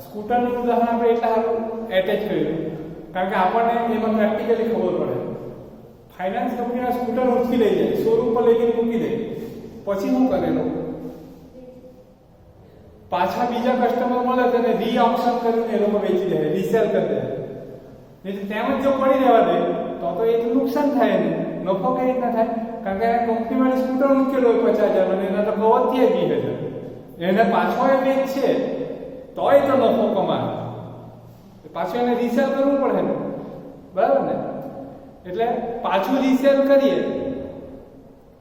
સ્કૂટરનું ઉદાહરણ આપણે એટલા સારું એટેચ કર્યું કારણ કે આપણને એમાં પ્રેક્ટિકલી ખબર પડે. ફાઇનાન્સ કંપનીના સ્કૂટર ઉઠી લઈ જાય, શોરૂમ પર લઈને મૂકી દે, પછી શું કરે લોકો? પાછા બીજા કસ્ટમર મળે તેને રી ઓપ્શન કરીને એ લોકો વેચી દે, રીસેલ કરી દે. નહીં તેમ જ જો પડી રહેવા દે તો એ તો નુકસાન થાય ને. નફો કઈ રીતના થાય? કારણ કે કંપની વાળી સ્કૂટર મૂકેલો હોય 50,000 અને એના તો કવર થાય 20,000. એને પાછો એ વેચ છે તોય તો નફો કમાય, પાછું એને રીસેલ કરવું પડે ને. બરાબર ને? એટલે પાછું રીસેલ કરીએ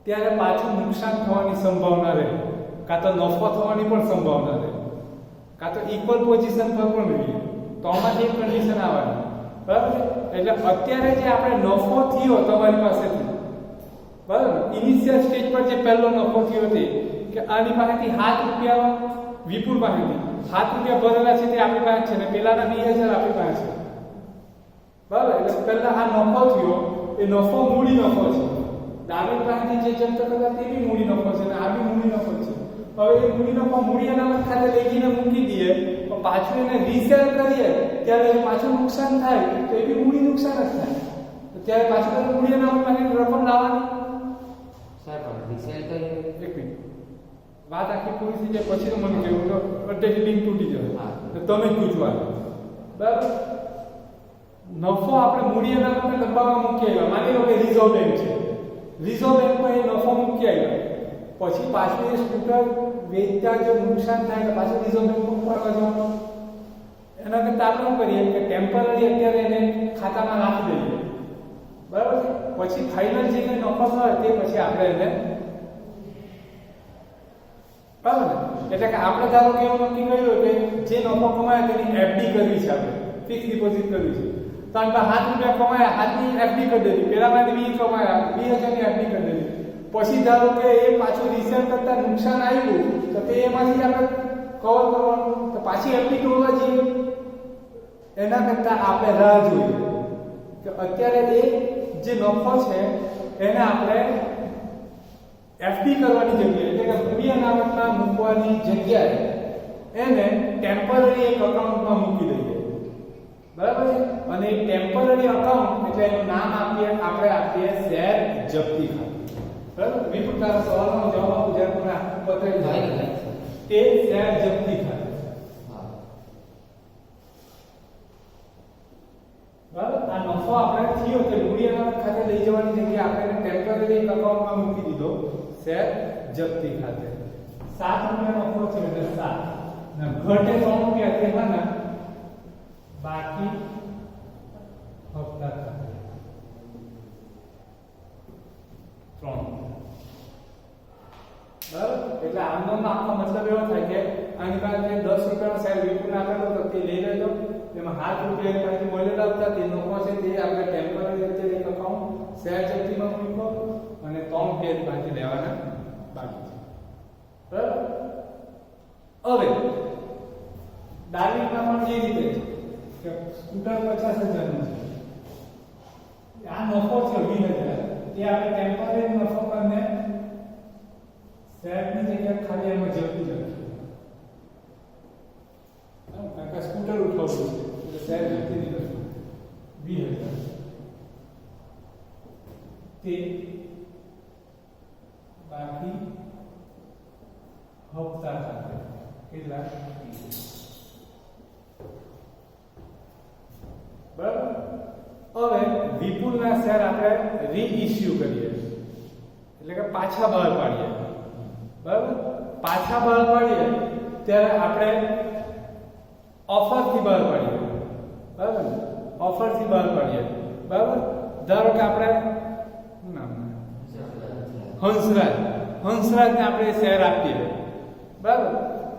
ત્યારે પાછું નુકસાન થવાની સંભાવના રહે, કાં તો નફો થવાની પણ સંભાવના રહે, કાં તો ઇક્વલ પોઝિશન પર પણ રહીએ. તો આમાંથી એક કન્ડિશન આવવાની. બરાબર? એટલે અત્યારે જે આપણે નફો થયો તમારી પાસેથી, બરાબર, ઇનિશિયલ સ્ટેજ પર જે પહેલો નફો થયો તે કે આની પાસેથી 7 રૂપિયા વિપુલ પાસેથી 7 રૂપિયા ભરેલા છે તે આપણી પાસે છે ને પેલાના 20,000 આપણી પાસે છે. બરાબર. એટલે પહેલા આ નફો થયો, એ નફો મૂડી નફો છે. ડાબી પાસેથી જે જપ્ત કરતા તે બી મૂડી નફો છે અને આ બી મૂડી નફો છે. હવે એ મૂડી નફો મૂડી અનામત ખાતે લઈ જઈને મૂકી દઈએ, પણ પાછું એને રીસેલ કરીએ ત્યારે જો પાછું નુકસાન થાય તો એ બી મૂડી નુકસાન જ થાય. તો ત્યારે પાછું મૂડી અનામતમાંથી રકમ લાવવાની. સાહેબ રીસેલ કરીએ એક મિનિટ વાત આખી પૂરી થઈ જાય પછી તો મને કહેવું તો અડધેથી લિંક તૂટી જાય. તો તમે પૂછવાનું બરાબર. નફો આપણે મૂડી અનામતને લંબાવવા મૂકી આવ્યા. માની લો કે રિઝર્વ બેંક છે, રિઝર્વ બેંકમાં એ નફો મૂકી આવ્યા, પછી પાછું એ સ્કૂટર વેચતા જો નુકસાન થાય તો પાછું રિઝર્વ બેંકમાં ઉપાડવા જવાનું. એના કરતાં આપણે શું કરીએ કે ટેમ્પરરી અત્યારે એને ખાતામાં નાખી દઈએ, બરાબર. પછી ફાઇનલ જે કંઈ નફો થાય તે પછી આપણે એને બરાબર. એટલે કે આપણે ધારો કે એવું નક્કી કર્યું કે જે નફો કમાય તેની એફડી કરવી છે, આપણે ફિક્સ ડિપોઝિટ કરવી છે. તો આપણે ₹7 કમાયા, હાથની એફડી કરી દીધી. પેલામાંથી 20 કમાયા, 20,000 ની એફડી કરી દીધી. પછી ધારો કે એ પાછું રિસેલ કરતા નુકસાન આવ્યું તો તે એમાંથી આપણે કવર કરવાનું, તો પાછી એફડી કરવા જઈએ. એના કરતા આપણે રાહ જોઈએ કે અત્યારે એ જે નફો છે એને આપણે એફડી કરવાની જગ્યાએ, એટલે કે મૂડી અનામતમાં મૂકવાની જગ્યાએ એને ટેમ્પરરી એક અકાઉન્ટમાં મૂકી દઈએ, બરાબર છે. અને એ ટેમ્પરરી અકાઉન્ટ એટલે એનું નામ આપણે આપીએ શેર જપ્તી ખાતું, બરાબર. વિપુલ તારા સવાલનો જવાબ આપું જ્યારે મને બતાવી દઉં તે શેર જપ્તી ખાતું, બરાબર. આ નફો આપણે થયો કે મૂડી અનામત ખાતે લઈ જવાની જગ્યાએ આપણે ટેમ્પરરી એક અકાઉન્ટમાં મૂકી દીધો શેર જપ્તી ખાતે. ₹7 નફો છે એટલે 7 ને ઘટે ₹3 તેમાંના બાકી હપ્તા ખાતે 3, બરાબર. એટલે આમનો આખો મતલબ એવો થાય કે આની પાસે ₹10 શેર વિપુલ આપેલો તો તે લઈ લેજો, એમાં ₹7 પાછી મળેલા હતા તે નફો છે તે આપણે ટેમ્પરરી અત્યારે એક અકાઉન્ટ શેર જપ્તીમાં મૂકો અને ₹3 પાછી લેવાના બાકી છે, બરાબર. હવે ડાબીમાં પણ જે રીતે છે કે સ્કૂટર 50,000 નું છે, આ નફો છે 20,000, તે આપણે ટેમ્પરરી નફો કરીને શેરની જગ્યાએ ખાલી એમાં જપ્તી રાખીએ. કાકા સ્કૂટર ઉઠાવવું છે એટલે શેર જપ્તી નહીં કરવું. 20,000 તે બાકી હપ્તા ખાતે કેટલા, બરાબર. હવે વિપુલના શેર આપણે રીઇશ્યુ કરીએ, એટલે કે પાછા બહાર પાડીએ, બરાબર. પાછા બહાર પાડીએ ત્યારે આપણે ઓફરથી બહાર પાડીએ, બરાબર. ઓફરથી બહાર પાડીએ, બરાબર. ધારો કે આપણે હંસરાજને આપણે શેર આપીએ, બરાબર.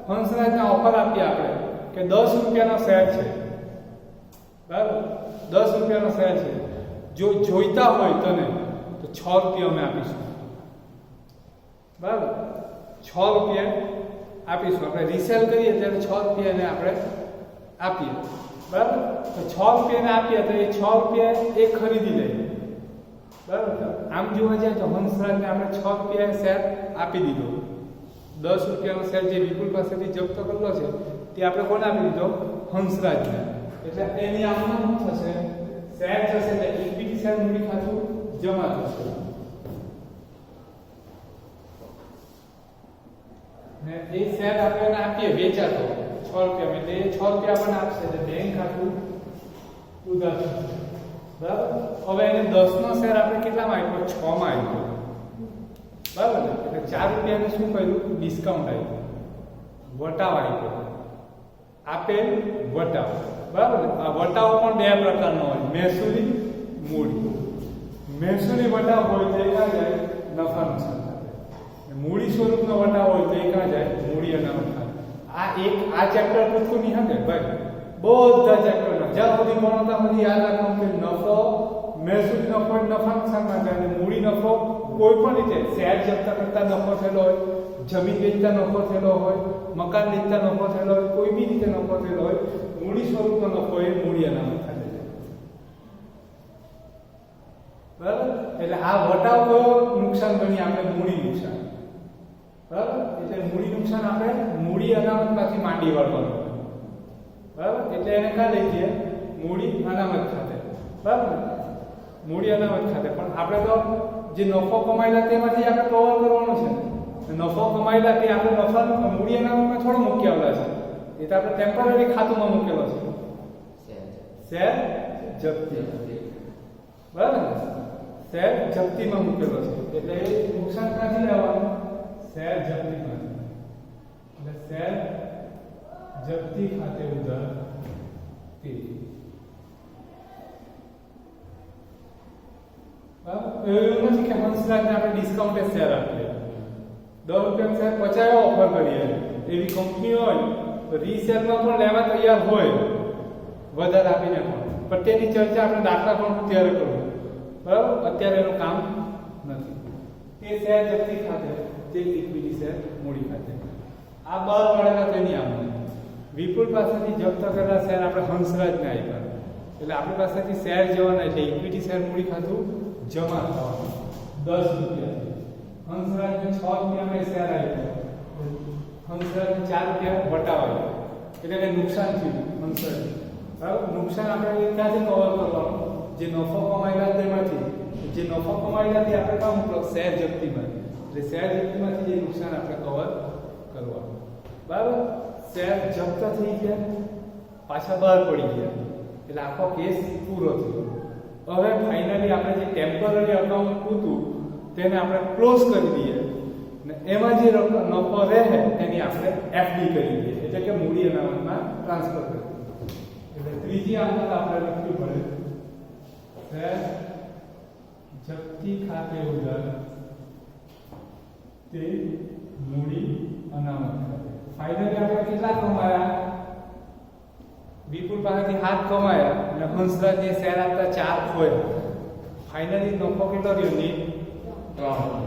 હંસરાજને ઓફર આપીએ આપણે કે ₹10 નો શેર છે, બરાબર. ₹10 નો શેર છે, જો જોઈતા હોય તને તો ₹6 અમે આપીશું, બરાબર. ₹6 આપીશું. આપણે રીસેલ કરીએ ત્યારે ₹6 ને આપણે આપીએ, બરાબર. તો ₹6 ને આપીએ તો એ ₹6 એ ખરીદી લે, બરાબર. આમ જોવા જાય તો હંસરાજને આપણે ₹6 શેર આપી દીધો. ₹10 નો શેર જે વિપુલ પાસેથી જપ્ત કરેલો છે તે આપણે કોને આપી દીધો? હંસરાજને. એટલે એની આમનો શું થશે? શેર જશે એટલે ઇક્વિટી શેર મૂડી ખાતું જમા થશે. ને એ શેર આપણે આપીએ વેચાતો ₹6 એટલે એ ₹6 આપણને આપશે એટલે બેંક ખાતું ઉધાર થશે, બરાબર. હવે એને 10 નો શેર આપણે કેટલામાં આપ્યો? 6 માં આપ્યો, બરાબર ને. એટલે ₹4 ને શું કર્યું? ડિસ્કાઉન્ટ આપ્યું, વટાવ આપ્યો, આપેલ વટાવ, બરાબર ને. આ વટાવ પણ બે પ્રકારનો હોય, મહેસૂલી, મૂડી. મહેસૂલી વટાવ હોય તો એ ક્યાં જાય? નફા નુકસાન ખાતે. મૂડી સ્વરૂપનો વટાવ હોય તો એ ક્યાં જાય? મૂડી અનામત ખાતે. આ ચેપ્ટર પૂછતું નહીં હકે ભાઈ, બધા ચેપ્ટરના જ્યાં સુધી ભણતા સુધી યાદ રાખવાનું કે નફો, મહેસૂલી નફો નફા નુકસાન માટે, અને મૂડી નફો કોઈ પણ રીતે શેર જપ્ત કરતા નફો થયેલો હોય, જમીન વેચતા નફો થયેલો હોય, મકાન વેચતા નફો થયેલો હોય, કોઈ બી રીતે નફો થયેલો હોય, મૂડી સ્વરૂપનો નફો એ મૂડી અનામત ખાતે જાય, બરાબર? એટલે આ વટાવ કયો નુકસાન ગણી આપણે મૂડી નુકસાન. બરાબર? એટલે મૂડી નુકસાન આપણે મૂડી અનામતમાંથી માંડી વળવાનું. બરાબર? એટલે એને કા લઈ જઈએ મૂડી અનામત ખાતે. બરાબર? મૂડી અનામત ખાતે પણ આપણે તો જે નફો કમાયેલા તેમાંથી આપણે કવર કરવાનું છે. નફો કમાયેલા તે આપણે નફાનું મૂડી અનામતમાં થોડો મૂકી આવેલા છે. એ તો આપણે ટેમ્પરરી ખાતામાં મૂકેલો છે. શેર જપ્તી. બરાબર? શેર જપ્તીમાં મૂકેલો છે. એટલે એ નુકસાન ક્યાંથી લેવાનું? શેર જપ્તીમાંથી. એટલે શેર જપ્તી ખાતે ઉધાર તે. એવું નથી કે હંસરાજને આપણે ડિસ્કાઉન્ટેડ શેર આપીએ. 10 રૂપિયાનો શેર 50 ઓફર કરીએ. એવી કંપની હોય તો રીસેલમાં પણ લેવા તૈયાર હોય વધારે આપીને પણ તેની ચર્ચા આપણે દાખલા પણ ત્યારે કરવું. બરાબર? અત્યારે એનું કામ નથી. તે શેર જપ્તી ખાતે, તે ઇક્વિટી શેર મૂડી ખાતે. આ બહાર પડેલા તેની આમ વિપુલ પાસેથી જપ્ત કરેલા શેર આપણે હંસરાજને આપ્યા. એટલે આપણી પાસેથી શેર જવાના એટલે ઇક્વિટી શેર મૂડી ખાતું જમા થવાનું 10 રૂપિયા. હંસરાજને 6 રૂપિયામાં શેર આપ્યો. હંસરાજને 4 રૂપિયા વટાવાય. એટલે કે નુકસાન થયું હંસરાજ. બરાબર? નુકસાન આપણે ક્યાંથી કવર કરવાનું? જે નફો કમાયેલા તેમાંથી. જે નફો કમાયેલા તે આપણે કામ શેર જપ્તીમાંથી. એટલે શેર જપ્તીમાંથી જે નુકસાન આપણે કવર કરવાનું. બરાબર? શેર જપ્ત થઈ ગયા, પાછા બહાર પડી ગયા. એટલે આખો કેસ પૂરો થયો. હવે ફાઇનલી આપણે જે ટેમ્પરરી અકાઉન્ટ હતું તેને આપણે ક્લોઝ કરી દઈએ ને એમાં જે નફો રહે એની આપણે એફડી કરી દઈએ. એટલે કે મૂડી અનામતમાં ટ્રાન્સફર કરી દઈએ. એટલે ત્રીજી આમત આપણે લખવી પડે શેર જપ્તી ખાતે ઉધાર તે મૂડી અનામત ખાતે. ફાઇનલી આપણે કેટલા કમાયા? વિપુલ પાસેથી 7 કમાયા અને હંસરાજને શેર આપતા 4 ખોયા. ફાઇનલી નફો કેટલો રહ્યો? ને 3.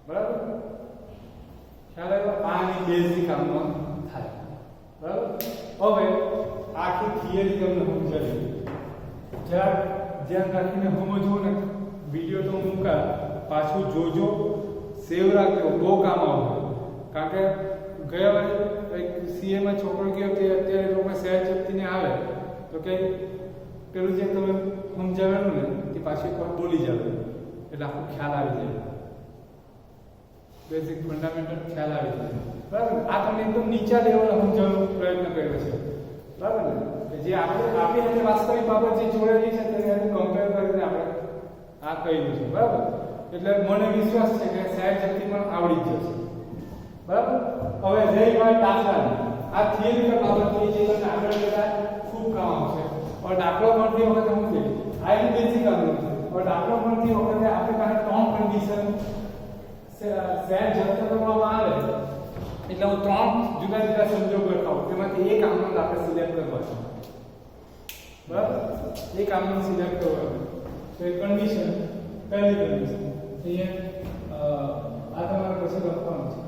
બરાબર? ખ્યાલ આવ્યો? આની બેઝિક આમાં થાય. બરાબર? હવે આખી થિયરી તમને સમજાવી. જરા ધ્યાન રાખીને સમજવું ને. વિડીયો તો મૂકા પાછું જોજો, સેવ રાખજો, બહુ કામ આવશે. કારણ કે ગયા વારે એક સીએમાં છોકરો ગયો કે અત્યારે લોકો શેર જપ્તીને આવે તો કે પેલું જે તમે સમજાવેલું ને તે પાછું એક વાર બોલી જાવ એટલે આખો ખ્યાલ આવી જાય. બેઝિક ફંડામેન્ટલ ખ્યાલ આવી જાય. બરાબર? આ તમને એકદમ નીચા લેવલે સમજાવવાનો પ્રયત્ન કર્યો છે. બરાબર ને? જે આપણે આપણી સાથે વાસ્તવિક બાબત જે જોડેલી છે તેને કમ્પેર કરીને આપણે આ કહ્યું છે. બરાબર? એટલે મને વિશ્વાસ છે કે શેર જપ્તી પણ આવડી જ જશે. બરાબર? હવે રહી વાત દાખલાની. આ થિયરિકલ બાબતની જે તમને આગળ જતા ખૂબ કામ આવશે. હવે દાખલો મળતી વખતે હું કહે આ એનું બેઝિક આવું છે. હવે દાખલો મળતી વખતે આપણી પાસે 3 કન્ડિશન શેર જપ્ત કરવામાં આવે એટલે હું 3 જુદા જુદા સંજોગો લખાવું. તેમાંથી એક આમનોંધ આપણે સિલેક્ટ કરવાનો. બરાબર? એક આમનોંધ સિલેક્ટ કરવાનો. તો એ કન્ડિશન પહેલી કન્ડિશન અહીંયા આ તમારે પછી લખવાનું છે.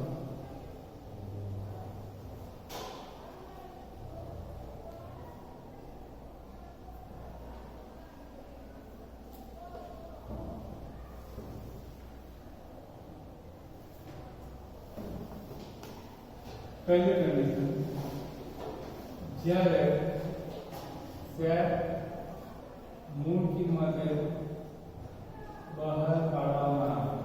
પહેલી કન્ડિશન જ્યારે શેર મૂળ કિંમતે બહાર પાડવામાં આવે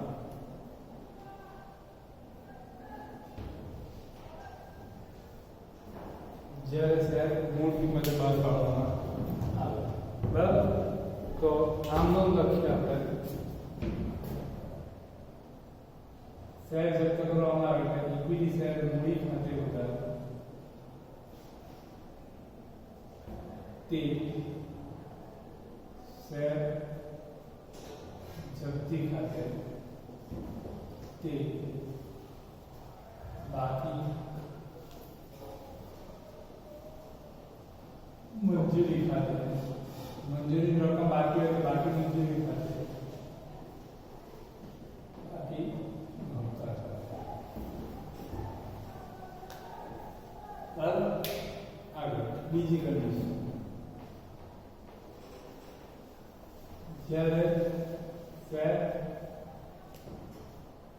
જ્યારે શેર મૂળ કિંમતે બહાર પાડવામાં આવે. બરાબર? તો આમ નોંધ લખીએ આપણે શેર જપ્ત કરવામાં આવે એટલે ઇક્વિટી શેર મૂડી ખાતે ઉધાર તે શેર જપ્તી ખાતે તે બાકી મંજૂરી ખાતે મંજૂરીની રકમ બાકી હોય તો બાકી મંજૂરી ખાતે બાકી આગળ બીજી કન્ડિશન, જ્યારે શેર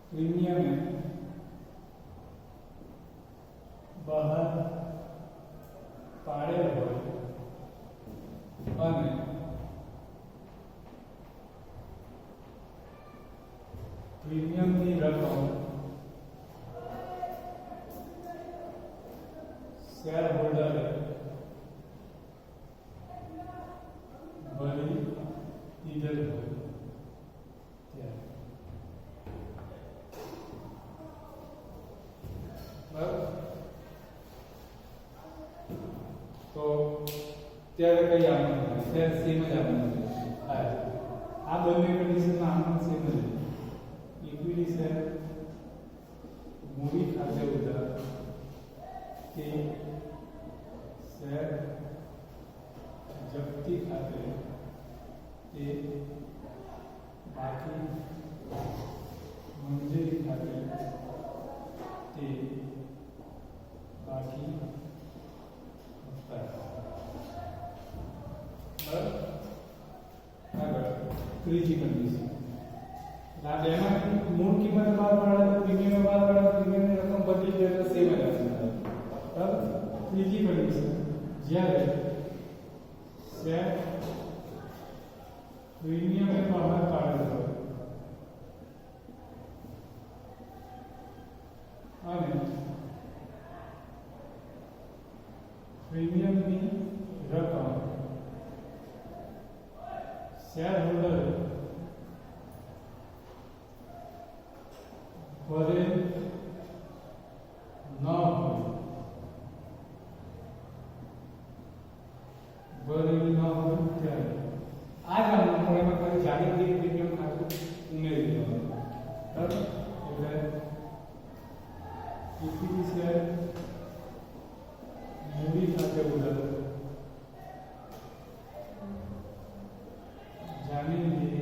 પ્રીમિયમે બહાર પાડેલ હોય અને પ્રીમિયમની રકમ શેર હોલ્ડરે ભરી દીધેલ હોય ત્યારે, બરાબર? તો ત્યારે કઈ આવવાનું શેર સેમ જ આવવાનું આ બંને કન્ડિશનમાં આમાં સેમ જ ઇક્વિટી શેર મૂડી ખાતે ઉધાર કે શેર જપ્તી ખાતે તે બાકી મંજૂરી ખાતે તે બાકી ત્રીજી કન્ડિશન, આ બેમાંથી મૂળ કિંમત બહાર પાડે તો પ્રીમિયમ બહાર પાડે, પ્રીમિયમની રકમ બદલી જાય તો સેમ જ આવશે, બરાબર? ત્રીજી કન્ડિશન, જ્યારે શેર પ્રીમિયમ બહાર પાડે અને પ્રીમિયમની રકમ શેર હોલ્ડર ભરે ન હોય, ભરેલી ન હોય ત્યારે આ જ આપણે એમાં ખાલી જાણીતી પ્રીમિયમ ખાતું ઉમેરી દેવાનું, બરાબર? એટલે ઇક્વિટી શેર મૂડી ખાતે ઉધાર જામીનની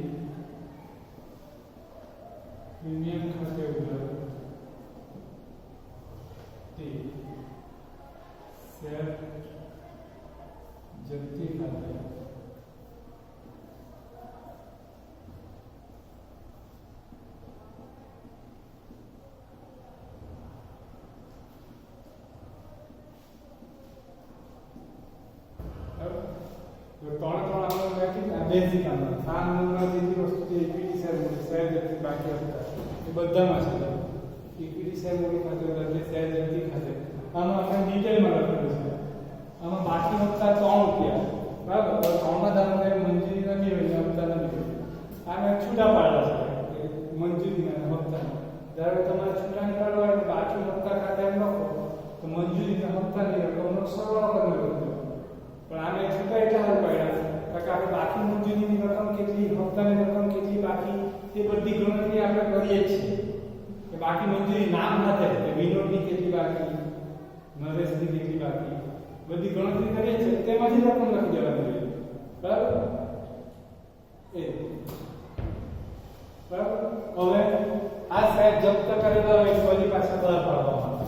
પ્રીમિયમ ખાતે ઉધાર તે શેર જપ્તી ખાતે બેઝિક આમાં જેટલી વસ્તુ જે ઇક્વિટી શેર મૂડી શેર જપ્તી બાકી હતા એ બધામાં છે. ઇક્વિટી શેર મૂડી ખાતે એટલે શેર જપ્તી ખાતે આમાં આપણે ડિટેલમાં લખેલું છે. આમાં બાકી હપ્તા 3 રૂપિયા, બરાબર? તો 3 માં ધારો કે મંજૂરી નથી હોય, હપ્તા નથી હોય, આને છૂટા પાડવા છે મંજૂરીના હપ્તા. ધારો કે તમારે છૂટા નીકળવા હોય બાકી હપ્તા ખાતે એમ લખો તો મંજૂરીના હપ્તાની રકમનો સરવાળો કરવાનો, પણ આને છૂટા એટલા હાલ પાડ્યા કે આપણે બાકી મંજૂરીની રકમ કેટલી, હપ્તાની રકમ કેટલી બાકી, તે બધી ગણતરી આપણે કરીએ છીએ કે બાકી મંજૂરી નામ સાથે કે વિનોદની કેટલી બાકી, નરેશની કેટલી બાકી, બધી ગણતરી કરીએ છીએ, તેમાંથી રકમ લખી દેવાની છે, બરાબર? બરાબર. હવે આ શેર જપ્ત કરેલા હોય ફરી પાછા બહાર પાડવામાં આવે.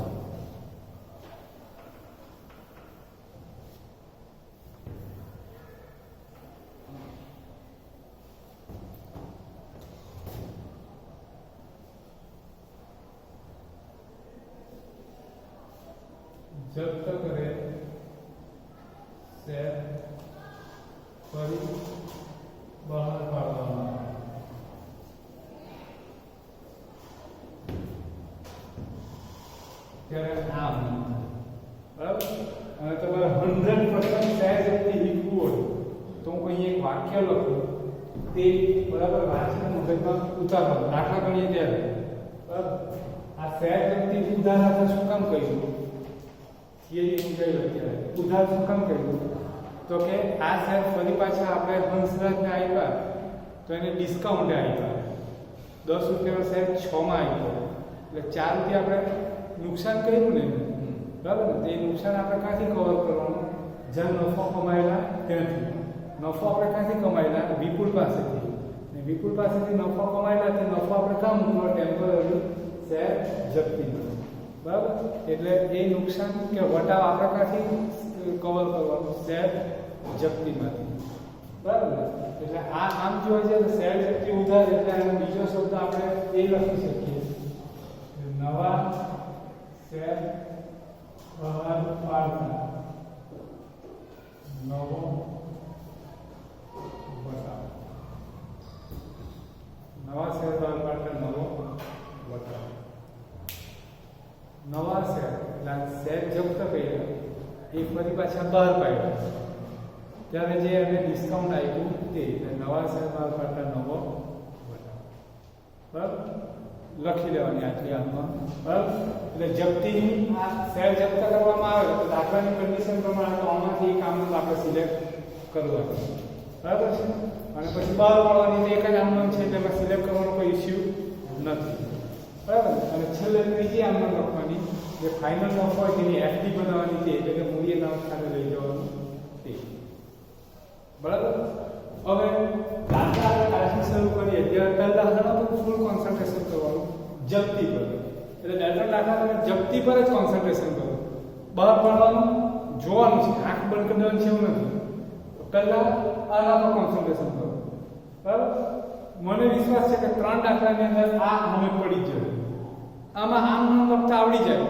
જપ્ત કરે શેર ફરી બહાર પાડવામાં આવે. ત્યારે આમ બરાબર. અને તમારે 100% શેર જપ્તી લીધવું હોય તો હું અહીં એક વાક્ય લખું, તે બરાબર વાંચીને મગજમાં ઉતારવાનું. દાખલા ગણીએ ત્યારે બરાબર આ શેર જપ્તી ઉધાર આપણે શું કામ કહીશું, ઉધાર શું કામ કર્યું તો કે આ શેર ફરી પાછા આપણે હંસરાજને આપ્યા તો એને ડિસ્કાઉન્ટ આપ્યા, 10 રૂપિયાનો શેર 6 માં આપ્યો એટલે 4 રૂપિયા આપણે નુકસાન કર્યું ને, બરાબર ને? તે નુકસાન આપણે ક્યાંથી કવર કરવાનું, જ્યાં નફો કમાયેલા ત્યાંથી. નફો આપણે ક્યાંથી કમાયેલા, વિપુલ પાસેથી, ને વિપુલ પાસેથી નફો કમાયેલા તે નફો આપણે કામ મૂકવાનો, ટેમ્પરરી શેર જપ્તી. બરાબર? એટલે એ નુકસાન કે વટાવ આપણે ક્યાંથી કવર કરવાનું? શેર જપ્તીમાંથી. બરાબર ને? એટલે આ આમ જોવા જઈએ તો શેર જપ્તી ઉધાર એટલે એનો બીજો શબ્દ આપણે એ લખી શકીએ, નવા શેર બહાર પાડતા નવો વટાવ. નવા શેર બહાર પાડતા નવો વટાવ. નવા શેર એટલે શેર જપ્ત કર્યા એ ફરી પાછા બહાર પાડ્યા ત્યારે જે એને ડિસ્કાઉન્ટ આપ્યું તે એટલે નવા શેર બહાર પાડતા નવો વટાવ. બરાબર? લખી લેવાની આટલી આમાં. બરાબર? એટલે જપ્તીની આ શેર જપ્ત કરવામાં આવે તો દાખલાની કન્ડિશન પ્રમાણે તો આમાંથી એક આમનું આપણે સિલેક્ટ કરવાનું. બરાબર છે? અને પછી બહાર પાડવાની તો એક જ આમનું છે એટલે એમાં સિલેક્ટ કરવાનો કોઈ ઇસ્યુ નથી. બરાબર? અને છેલ્લે ત્રીજી આમનું લખવાની જે ફાઇનલ નફો હોય તેની એફડી બનાવવાની છે એટલે કે મૂલ્ય નામ ખાતે લઈ જવાનું તે. બરાબર? હવે દાખલા આપણે કાલથી શરૂ કરીએ ત્યારે પહેલા ઘણા બધું ફૂલ કોન્સન્ટ્રેશન કરવાનું જપ્તી પર. એટલે દાખલા તમે જપ્તી પર જ કોન્સન્ટ્રેશન કરો. બહાર પાડવાનું જોવાનું છે, આંખ બંધ કરી દેવાની છે એવું નથી. પહેલા આના પર કોન્સન્ટ્રેશન કરો. બરાબર? મને વિશ્વાસ છે કે 3 દાખલાની અંદર આ મને પડી જાય. આમાં આમ નામ લખતા આવડી જાય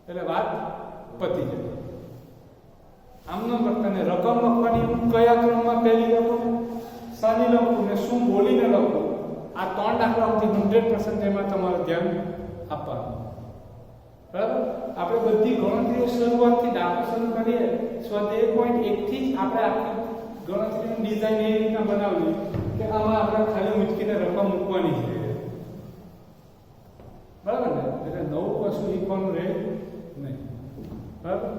એટલે વાત પતી જાય. આમ નામ લખતાને રકમ લખવાની કયા ક્રમમાં પહેલી લખું, શાની લખું ને શું બોલીને લખું, આ 3 દાખલાઓથી 100% એમાં તમારું ધ્યાન આપવાનું. બરાબર? આપણે બધી ગણતરીઓ શરૂઆતથી દાખલો શરૂ કરીએ સ્વાધ્યાય 1.1 થી જ આપણે આખી ગણતરીની ડિઝાઇન એ રીતના બનાવવી કે આમાં આપણે ખાલી મૂકીને રકમ મૂકવાની છે. બરાબર ને? એટલે નવું કશું શીખવાનું રહે નહીં. બરાબર?